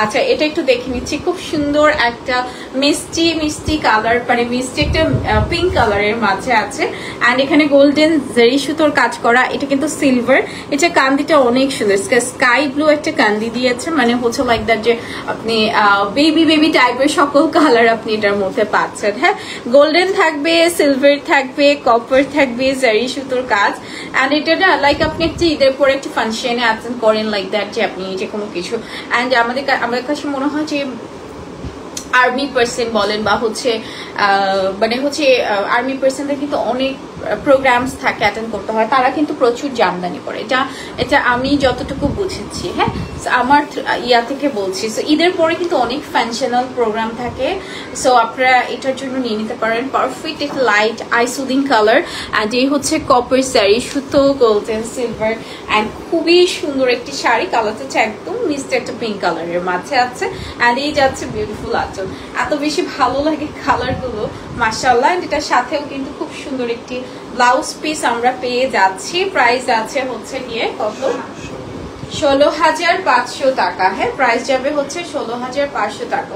আচ্ছা এটা একটু দেখে নিচ্ছি, খুব সুন্দর একটা মিষ্টি মিষ্টি কালার, মানে মিষ্টি একটা পিঙ্ক কালারের মাঝে আছে। অ্যান্ড এখানে গোল্ডেন জারি সুতোর কাজ করা, এটা কিন্তু সিলভার। এটা কান্দিটা অনেক সুন্দর, স্কাই ব্লু একটা কান্দি দিয়েছে, মানে হচ্ছে লাইক দ্যাট যে আপনি বেবি বেবি টাইপের সকল কালার আপনি এটার মধ্যে পাচ্ছেন। হ্যাঁ, গোল্ডেন থাকবে, সিলভার থাকবে, কপার থাকবে, জারি সুতোর কাজ। অ্যান্ড এটা না লাইক আপনি একটা ঈদের পরে একটা ফাংশনে অ্যাটেন্ড করেন লাইক দ্যাট, যে আপনি যে কোনো কিছু। অ্যান্ড আমার কাছে মনে হয় যে আর্মি পার্সন বলেন বা হচ্ছে মানে হচ্ছে আর্মি পার্সনদের কিন্তু অনেক প্রোগ্রামস থাকে, অ্যাটেন্ড করতে হয়, তারা কিন্তু প্রচুর জামদানি করে। এটা আমি যতটুকু বুঝেছি। হ্যাঁ, আমার ইয়া থেকে বলছি। সো ঈদের পরে কিন্তু অনেক ফাংশনাল প্রোগ্রাম থাকে, সো আপনারা এটার জন্য নিয়ে নিতে পারেন। পারফেক্ট একটা light I soothing colour. And এই হচ্ছে কপার শাড়ি, সুতো, গোল্ডেন, সিলভার। অ্যান্ড খুবই সুন্দর একটি শাড়ি, কালারটা হচ্ছে একদম মিষ্টি একটা পিঙ্ক কালারের মাঝে আছে। অ্যান্ড এই যাচ্ছে বিউটিফুল আঁচল, এত বেশি ভালো লাগে কালারগুলো মাশাআল্লাহ। এন্ড এটার সাথেও কিন্তু খুব সুন্দর একটি ব্লাউজ পিস আমরা পেয়ে যাচ্ছি। প্রাইস আছে হচ্ছে গিয়ে কত, 16,500 টাকা। হ্যাঁ, প্রাইস যাবে হচ্ছে 16,500 টাকা।